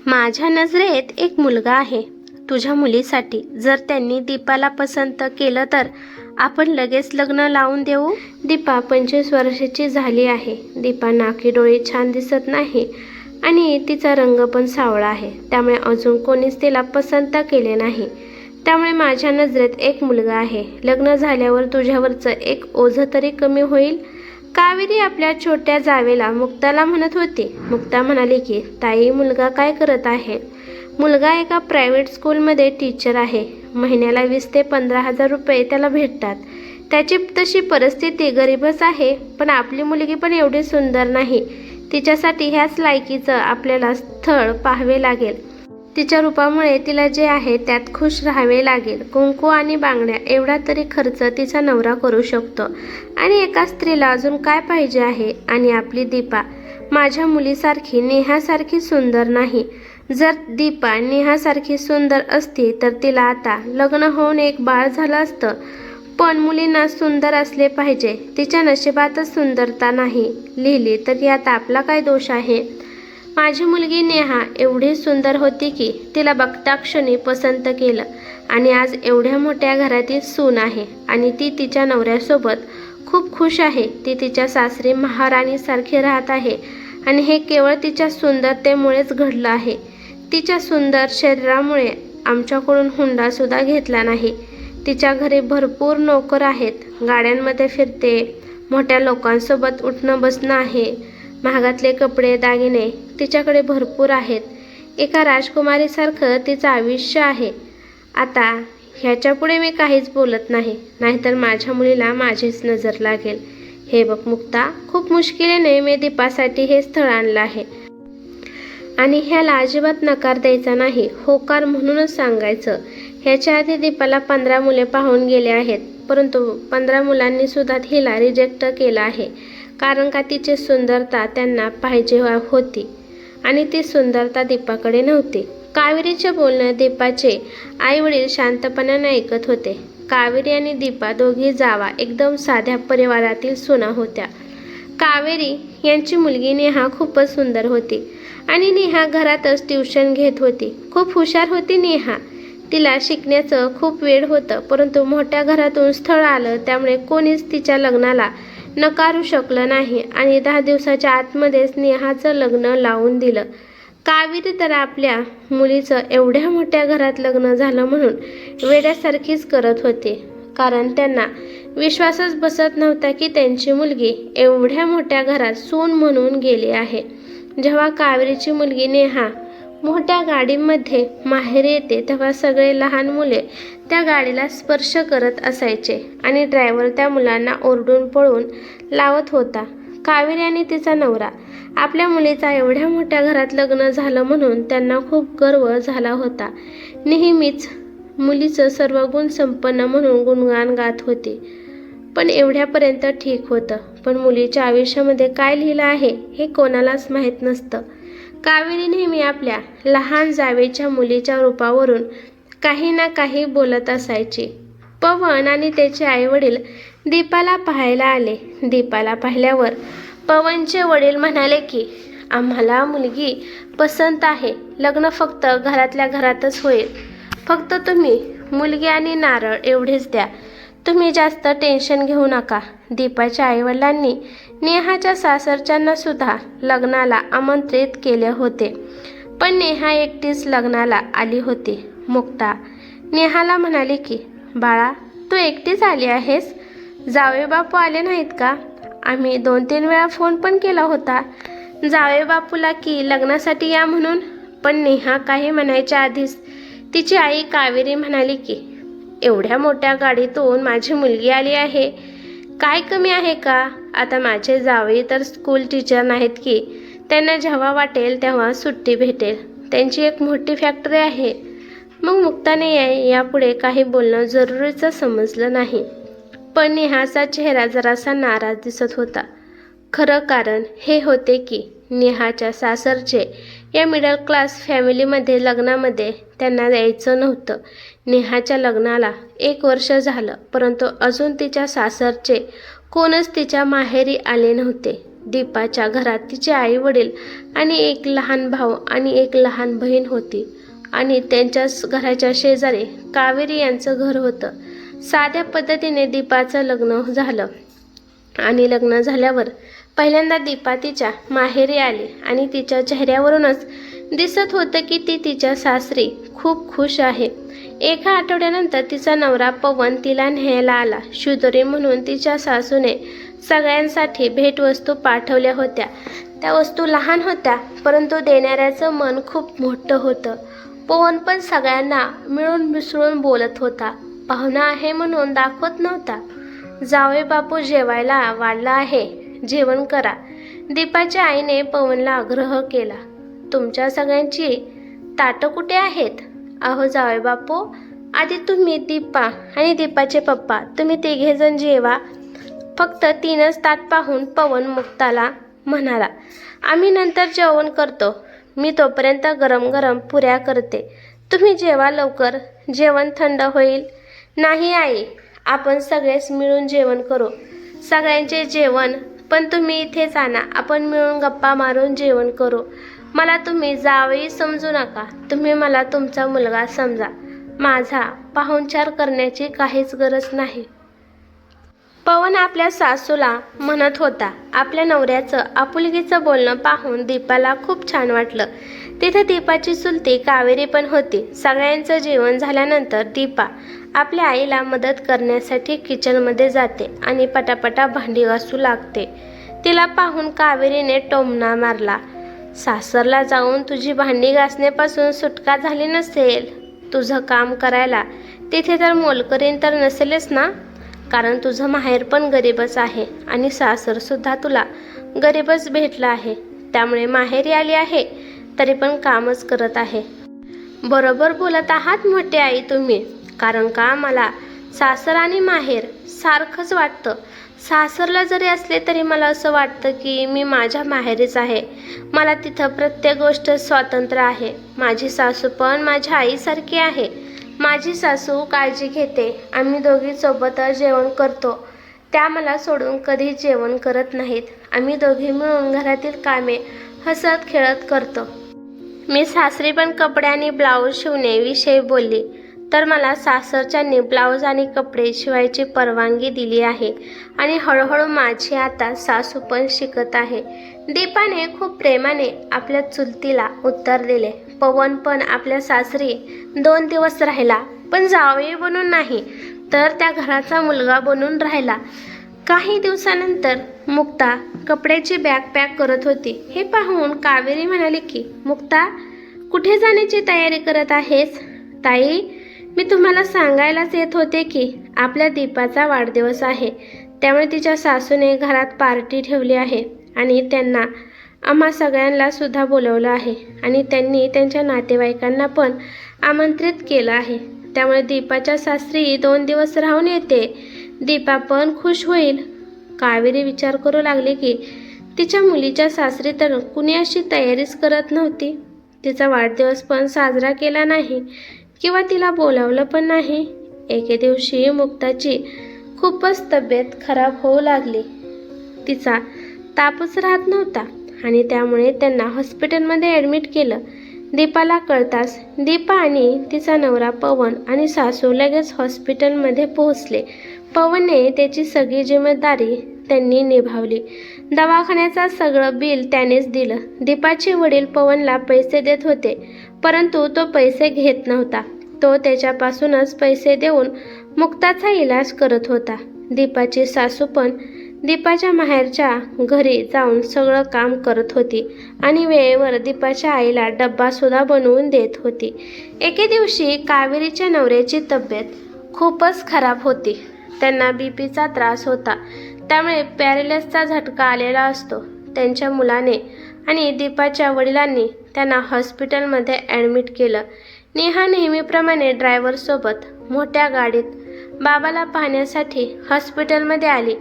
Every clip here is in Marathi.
माझ्या नजरेत एक मुलगा आहे तुझ्या मुलीसाठी. जर त्यांनी दीपाला पसंत केलं तर आपण लगेच लग्न लावून देऊ. दीपा 25 वर्षाची झाली आहे. दीपा नाकी डोळे छान दिसत नाही आणि तिचा रंग पण सावळा आहे. त्यामुळे अजून कोणीच तिला पसंत केले नाही. त्यामुळे माझ्या नजरेत एक मुलगा आहे. लग्न झाल्यावर तुझ्यावरचं एक ओझं तरी कमी होईल. कावेरी आपल्या छोट्या जावेला मुक्ताला म्हणत होती. मुक्ता म्हणाली की ताई, मुलगा काय करत आहे? मुलगा एका प्रायव्हेट स्कूलमध्ये टीचर आहे. महिन्याला 20 ते 15,000 रुपये त्याला भेटतात. त्याची तशी परिस्थिती गरीबच आहे, पण आपली मुलगी पण एवढी सुंदर नाही. तिच्यासाठी ह्याच लायकीचं आपल्याला स्थळ पाहावे लागेल. तिच्या रूपामुळे तिला जे आहे त्यात खुश राहावे लागेल. कुंकू आणि बांगड्या एवढा तरी खर्च तिचा नवरा करू शकतो. आणि एका स्त्रीला अजून काय पाहिजे आहे? आणि आपली दीपा माझ्या मुलीसारखी, नेहासारखी सुंदर नाही. जर दीपा नेहासारखी सुंदर असती तर तिला आता लग्न होऊन एक बाळ झालं असतं. पण मुलींना सुंदर असले पाहिजे. तिच्या नशिबातच सुंदरता नाही लिहिली तर यात आपला काय दोष आहे? माझी मुलगी नेहा एवढी सुंदर होती की तिला बघताक्षणी पसंत केलं. आणि आज एवढ्या मोठ्या घरातील सून आहे आणि ती तिच्या नवऱ्यासोबत खूप खुश आहे. ती तिच्या सासरी महाराणीसारखी राहत आहे आणि हे केवळ तिच्या सुंदरतेमुळेच घडलं आहे. तिच्या सुंदर शरीरामुळे आमच्याकडून हुंडासुद्धा घेतला नाही. तिच्या घरी भरपूर नोकर आहेत. गाड्यांमध्ये फिरते. मोठ्या लोकांसोबत उठणं बसणं आहे. महागातले कपडे दागिने तिच्याकडे भरपूर आहेत. एका राजकुमारीसारखं तिचं आयुष्य आहे. आता ह्याच्यापुढे मी काहीच बोलत नाही, नाहीतर माझ्या मुलीला माझीच नजर लागेल. हे बघ मुक्ता, खूप मुश्किलीने मी दीपासाठी हे स्थळ आणलं आहे आणि ह्याला अजिबात नकार द्यायचा नाही, होकार म्हणूनच सांगायचं. ह्याच्या आधी दीपाला 15 मुले पाहून गेले आहेत, परंतु 15 मुलांनी सुद्धा हिला रिजेक्ट केलं आहे. कारण का तिची सुंदरता त्यांना पाहिजे होती आणि ती सुंदरता दीपाकडे नव्हती. कावेरीचे बोलणं दीपाचे आईवडील शांतपणाने ऐकत होते. कावेरी आणि दीपा दोघी जावा एकदम साध्या परिवारातील सुना होत्या. कावेरी यांची मुलगी नेहा खूपच सुंदर होती आणि नेहा घरातच ट्युशन घेत होती. खूप हुशार होती नेहा. तिला शिकण्याचं खूप वेळ होतं, परंतु मोठ्या घरातून स्थळ आलं त्यामुळे कोणीच तिच्या लग्नाला नकारू शकलं नाही आणि 10 दिवसाच्या आतमध्येच नेहाचं लग्न लावून दिलं. कावेरी तर आपल्या मुलीचं एवढ्या मोठ्या घरात लग्न झालं म्हणून वेड्यासारखीच करत होती. कारण त्यांना विश्वासच बसत नव्हता की त्यांची मुलगी एवढ्या मोठ्या घरात सून म्हणून गेली आहे. जेव्हा कावेरीची मुलगी नेहा मोठ्या गाडीमध्ये माहेरी येते तेव्हा सगळे लहान मुले त्या गाडीला स्पर्श करत असायचे आणि ड्रायव्हर त्या मुलांना ओरडून पळून लावत होता. कावेरी आणि तिचा नवरा आपल्या मुलीचा एवढ्या मोठ्या घरात लग्न झालं म्हणून त्यांना खूप गर्व झाला होता. नेहमीच मुलीचं सर्व गुण संपन्न म्हणून गुणगान गात होते. पण एवढ्यापर्यंत ठीक होतं, पण मुलीच्या आयुष्यामध्ये काय लिहिलं आहे हे कोणालाच माहीत नसतं. कावेरी नेहमी आपल्या लहान जावेच्या मुलीच्या रूपावरून काही ना काही बोलत असायची. पवन आणि त्याचे आईवडील दीपाला पाहायला आले. दीपाला पाहिल्यावर पवनचे वडील म्हणाले की आम्हाला मुलगी पसंत आहे. लग्न फक्त घरातल्या घरातच होईल. फक्त तुम्ही मुलगी आणि नारळ एवढेच द्या. तुम्ही जास्त टेन्शन घेऊ नका. दीपाच्या आईवडिलांनी नेहाच्या सासरच्यांना सुद्धा लग्नाला आमंत्रित केले होते, पण नेहा एकटीच लग्नाला आली होती. मुक्ता नेहाला म्हणाली की बाळा, तू एकटीच आली आहेस? जावे बापू आले नाहीत का? आम्ही 2-3 वेळा फोन पण केला होता जावे बापूला की लग्नासाठी या म्हणून, पण नेहा काही म्हणायच्या आधीच तिची आई कावेरी म्हणाली की एवढ्या मोठ्या गाडीतून माझी मुलगी आली आहे, काय कमी आहे का? आता माझे जावे तर स्कूल टीचर नाहीत की त्यांना जेव्हा वाटेल तेव्हा सुट्टी भेटेल. त्यांची एक मोठी फॅक्टरी आहे. मग मुक्ताने यापुढे काही बोलणं जरुरीचं समजलं नाही, पण नेहाचा चेहरा जरासा नाराज दिसत होता. खरं कारण हे होते की नेहाच्या सासरचे या मिडल क्लास फॅमिलीमध्ये लग्नामध्ये त्यांना यायचं नव्हतं. नेहाच्या लग्नाला 1 वर्ष झालं, परंतु अजून तिच्या सासरचे कोणच तिच्या माहेरी आले नव्हते. दीपाच्या घरात तिचे आई वडील आणि एक लहान भाऊ आणि एक लहान बहीण होती आणि त्यांच्याच घराच्या शेजारी कावेरी यांचं घर होतं. साध्या पद्धतीने दीपाचं लग्न झालं आणि लग्न झाल्यावर पहिल्यांदा दीपा तिच्या माहेरी आली आणि तिच्या चेहऱ्यावरूनच दिसत होतं की ती तिच्या सासरी खूप खुश आहे. एका आठवड्यानंतर तिचा नवरा पवन तिला न्यायला आला. शुदोरी म्हणून तिच्या सासूने सगळ्यांसाठी भेटवस्तू पाठवल्या होत्या. त्या वस्तू लहान होत्या, परंतु देणाऱ्याचं मन खूप मोठं होतं. पवन पण सगळ्यांना मिळून मिसळून बोलत होता. पाहुणा आहे म्हणून दाखवत नव्हता. जावई बापू जेवायला वाढला आहे, जेवण करा. दीपाच्या आईने पवनला आग्रह केला. तुमच्या सगळ्यांची ताटं कुठे आहेत? अहो जावई बापू, आधी तुम्ही, दीपा आणि दीपाचे पप्पा, तुम्ही तिघेजण जेवा. फक्त 3च ताट पाहून पवन मुक्ताला म्हणाला, आम्ही नंतर जेवण करतो. मी तोपर्यंत गरम गरम पुऱ्या करते. तुम्ही जेवा लवकर, जेवण थंड होईल. नाही आई, आपण सगळेच मिळून जेवण करू. सगळ्यांचे जेवण पण तुम्ही इथेच आणा, आपण मिळून गप्पा मारून जेवण करू. मला तुम्ही जावई समजू नका, तुम्ही मला तुमचा मुलगा समजा. माझा पाहुणचार करण्याची काहीच गरज नाही. पवन आपल्या सासूला म्हणत होता. आपल्या नवऱ्याचं आपुलकीचं बोलणं पाहून दीपाला खूप छान वाटलं. तिथे दीपाची चुलती कावेरी पण होती. सगळ्यांचं जेवण झाल्यानंतर दीपा आपल्या आईला मदत करण्यासाठी किचनमध्ये जाते आणि पटापटा भांडी घासू लागते. तिला पाहून कावेरीने टोमणा मारला. सासरला जाऊन तुझी भांडी घासण्यापासून सुटका झाली नसेल, तुझं काम करायला तिथे तर मोलकरीण तर नसेलच ना? कारण तुझं माहेर पण गरीबच आहे आणि सासरसुद्धा तुला गरीबच भेटलं आहे. त्यामुळे माहेरी आली आहे तरी पण कामच करत आहे. बरोबर बोलत आहात मोठी आई तुम्ही. कारण का मला सासर आणि माहेर सारखंच वाटतं. सासरला जरी असले तरी मला असं वाटतं की मी माझ्या माहेरीच आहे. मला तिथं प्रत्येक गोष्ट स्वातंत्र्य आहे. माझी सासू पण माझ्या आईसारखी आहे. माझी सासू काळजी घेते. आम्ही दोघी सोबतच जेवण करतो. त्या मला सोडून कधीच जेवण करत नाहीत. आम्ही दोघी मिळून घरातील कामे हसत खेळत करतो. मी सासरी पण कपडे आणि ब्लाऊज शिवण्याविषयी बोलली तर मला सासरच्यांनी ब्लाऊज आणि कपडे शिवायची परवानगी दिली आहे आणि हळूहळू माझी आता सासू पण शिकत आहे. दीपाने खूप प्रेमाने आपल्या चुलतीला उत्तर दिले. पवन पण आपल्या सासरी 2 दिवस राहिला, पण जावई बनून नाही तर त्या घराचा मुलगा बनून राहिला. काही दिवसानंतर मुक्ता कपड्याची बॅग पॅक करत होती. हे पाहून कावेरी म्हणाली की, मुक्ता, कुठे जाण्याची तयारी करत आहेस? ताई, मी तुम्हाला सांगायलाच येत होते की आपल्या दीपाचा वाढदिवस आहे, त्यामुळे तिच्या सासूने घरात पार्टी ठेवली आहे आणि त्यांना आम्हा सगळ्यांना सुद्धा बोलवलं आहे आणि त्यांनी त्यांच्या नातेवाईकांना पण आमंत्रित केलं आहे. त्यामुळे दीपाच्या सासरी 2 दिवस राहून येते. दीपा पण खुश होईल. कावेरी विचार करू लागली की तिच्या मुलीच्या सासरी तर कुणी अशी तयारीच करत नव्हती. तिचा वाढदिवस पण साजरा केला नाही किंवा तिला बोलावलं पण नाही. एके दिवशी मुक्ताची खूपच तब्येत खराब होऊ लागली. तिचा तापच राहत नव्हता आणि त्यामुळे त्यांना हॉस्पिटलमध्ये ॲडमिट केलं. दीपाला कळताच दीपा आणि तिचा नवरा पवन आणि सासू लगेच हॉस्पिटलमध्ये पोहोचले. पवनने त्याची सगळी जिम्मेदारी त्यांनी निभावली. दवाखान्याचा सगळं बिल त्यानेच दिलं. दीपाचे वडील पवनला पैसे देत होते, परंतु तो पैसे घेत नव्हता. तो त्याच्यापासूनच पैसे देऊन मुक्ताचा इलाज करत होता. दीपाची सासू पण दीपाच्या माहेरच्या घरी जाऊन सगळं काम करत होती आणि वेळेवर दीपाच्या आईला डब्बासुद्धा बनवून देत होती. एके दिवशी कावेरीच्या नवऱ्याची तब्येत खूपच खराब होती. त्यांना बीपीचा त्रास होता, त्यामुळे पॅरालिसिसचा झटका आलेला असतो. त्यांच्या मुलाने आणि दीपाच्या वडिलांनी त्यांना हॉस्पिटलमध्ये ॲडमिट केलं. नेहा नेहमीप्रमाणे ड्रायव्हरसोबत मोठ्या गाडीत बाबाला पाहण्यासाठी हॉस्पिटलमध्ये आली.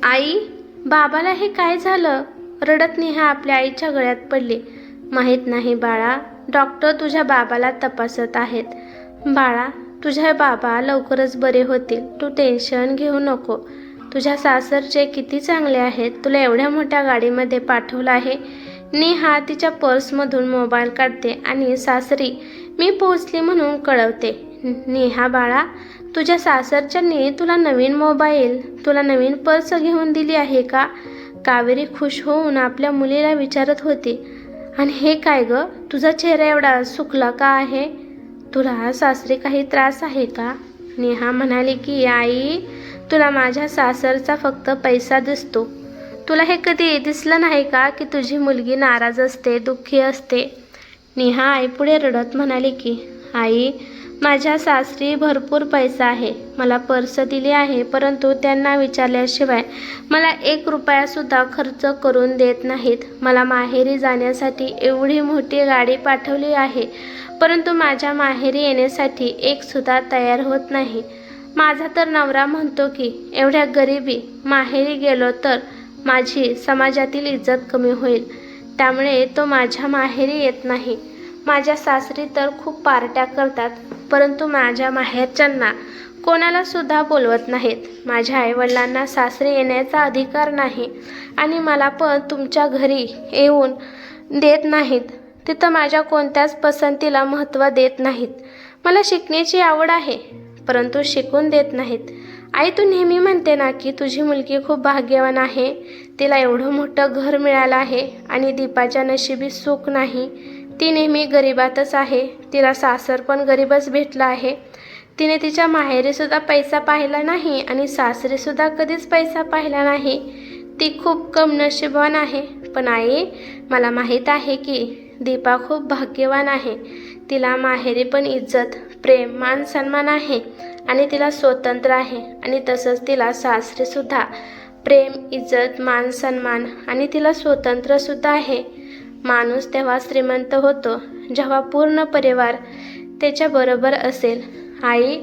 आई, बाबाला हे काय झालं? रडत नेहा आपल्या आईच्या गळ्यात पडली. माहीत नाही बाळा, डॉक्टर तुझ्या बाबाला तपासत आहेत. बाळा, तुझे बाबा लवकरच बरे होतील, तू टेन्शन घेऊ नको. तुझ्या सासरचे किती चांगले आहेत, तुला एवढ्या मोठ्या गाडीमध्ये पाठवलं आहे. नेहा तिच्या पर्समधून मोबाईल काढते आणि सासरी मी पोहोचली म्हणून कळवते. नेहा बाळा, तुझ्या सासरच्यांनी तुला नवीन मोबाईल, तुला नवीन पर्स घेऊन दिली आहे का? कावेरी खुश होऊन आपल्या मुलीला विचारत होती. आणि हे काय ग, तुझा चेहरा एवढा सुकला का आहे? तुला सासरी काही त्रास आहे का? नेहा म्हणाली की आई, तुला माझ्या सासरचा फक्त पैसा दिसतो. तुला हे कधी दिसलं नाही का की तुझी मुलगी नाराज असते, दुःखी असते? नेहा आईपुढे रडत म्हणाली की आई, माझ्या सासरी भरपूर पैसा आहे, मला पर्स दिली आहे, परंतु त्यांना विचारल्याशिवाय मला 1 रुपयासुद्धा खर्च करून देत नाहीत. मला माहेरी जाण्यासाठी एवढी मोठी गाडी पाठवली आहे, परंतु माझ्या माहेरी येण्यासाठी 1 सुद्धा तयार होत नाही. माझा तर नवरा म्हणतो की एवढ्या गरिबी माहेरी गेलो तर माझी समाजातील इज्जत कमी होईल, त्यामुळे तो माझ्या माहेरी येत नाही. माझ्या सासरी तर खूप पार्ट्या करतात, परंतु माझ्या माहेरच्यांना कोणाला सुद्धा बोलवत नाहीत. माझ्या आईवडिलांना सासरी येण्याचा अधिकार नाही आणि मला पण तुमच्या घरी येऊन देत नाहीत. तिथं माझ्या कोणत्याच पसंतीला महत्त्व देत नाहीत. मला शिकण्याची आवड आहे, परंतु शिकून देत नाहीत. आई, तू नेहमी म्हणते ना की तुझी मुलगी खूप भाग्यवान आहे, तिला एवढं मोठं घर मिळालं आहे आणि दीपाच्या नशिबी सुख नाही. ती नेहमी गरिबातच आहे, तिला सासर पण गरीबच भेटलं आहे. तिने तिच्या माहेरीसुद्धा पैसा पाहिला नाही आणि सासरीसुद्धा कधीच पैसा पाहिला नाही. ती खूप कम नशीबवान आहे. पण आई, मला माहीत आहे की दीपा खूप भाग्यवान आहे. तिला माहेरी पण इज्जत, प्रेम, मान सन्मान आहे आणि तिला स्वतंत्र आहे. आणि तसंच तिला सासरीसुद्धा प्रेम, इज्जत, मान सन्मान आणि तिला स्वतंत्रसुद्धा आहे. माणूस तेव्हा श्रीमंत होतो जेव्हा पूर्ण परिवार त्याच्याबरोबर असेल. आई,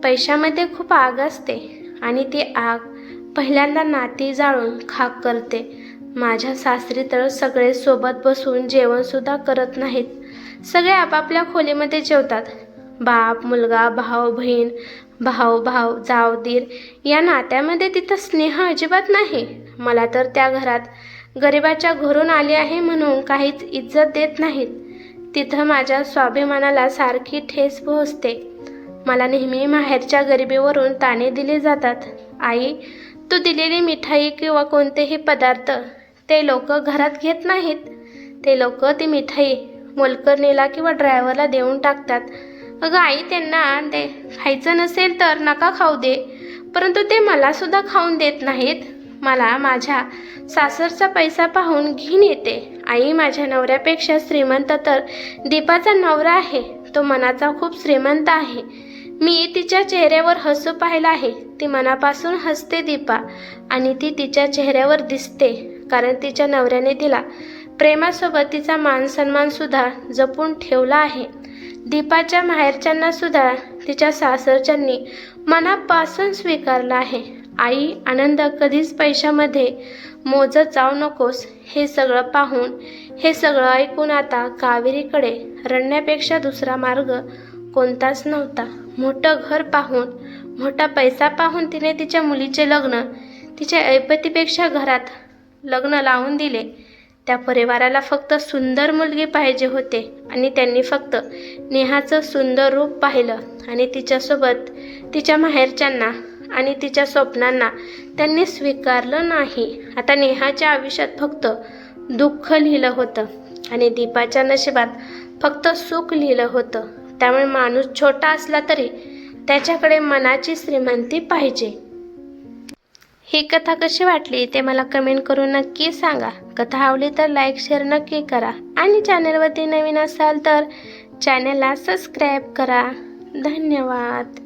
पैशामध्ये खूप आग असते आणि ती आग पहिल्यांदा नाती जाळून खाक करते. माझ्या सासरी तर सगळे सोबत बसून जेवणसुद्धा करत नाहीत. सगळे आपापल्या खोलीमध्ये जेवतात. बाप, मुलगा, भाऊ, बहीण, भाऊ, जाव, दीर या नात्यामध्ये तिथं स्नेह अजिबात नाही. मला तर त्या घरात गरिबाच्या घरून आली आहे म्हणून काहीच इज्जत देत नाहीत. तिथं माझ्या स्वाभिमानाला सारखी ठेस पोहोचते. मला नेहमी माहेरच्या गरिबीवरून ताणे दिले जातात. आई, तू दिलेली मिठाई किंवा कोणतेही पदार्थ ते लोक घरात घेत नाहीत. ते लोक ती मिठाई मोलकरणीला किंवा ड्रायव्हरला देऊन टाकतात. अगं आई, त्यांना ते खायचं नसेल तर नका खाऊ दे, परंतु ते मलासुद्धा खाऊन देत नाहीत. मला माझ्या सासरचा पैसा पाहून घिन येते. आई, माझ्या नवऱ्यापेक्षा श्रीमंत तर दीपाचा नवरा आहे. तो मनाचा खूप श्रीमंत आहे. मी तिच्या चेहऱ्यावर हसू पाहिलं आहे. ती मनापासून हसते दीपा, आणि ती तिच्या चेहऱ्यावर दिसते, कारण तिच्या नवऱ्याने तिला प्रेमासोबत तिचा मान सन्मान सुद्धा जपून ठेवला आहे. दीपाच्या माहेरच्यांना सुद्धा तिच्या सासरच्यांनी मनापासून स्वीकारलं आहे. आई, आनंद कधीच पैशामध्ये मोजत जाऊ नकोस. हे सगळं पाहून, हे सगळं ऐकून आता कावेरीकडे रडण्यापेक्षा दुसरा मार्ग कोणताच नव्हता. मोठं घर पाहून, मोठा पैसा पाहून तिने तिच्या मुलीचे लग्न तिच्या ऐपतीपेक्षा घरात लग्न लावून दिले. त्या परिवाराला फक्त सुंदर मुलगी पाहिजे होते आणि त्यांनी फक्त नेहाचं सुंदर रूप पाहिलं आणि तिच्यासोबत तिच्या माहेरच्यांना आणि तिच्या स्वप्नांना त्यांनी स्वीकारलं नाही. आता नेहाच्या आयुष्यात फक्त दुःख लिहिलं होतं आणि दीपाच्या नशिबात फक्त सुख लिहिलं होतं. त्यामुळे माणूस छोटा असला तरी त्याच्याकडे मनाची श्रीमंती पाहिजे. ही कथा कशी वाटली ते मला कमेंट करून नक्की सांगा. कथा आवडली तर लाईक, शेअर नक्की करा आणि चॅनलवरती नवीन असाल तर चॅनलला सबस्क्राईब करा. धन्यवाद.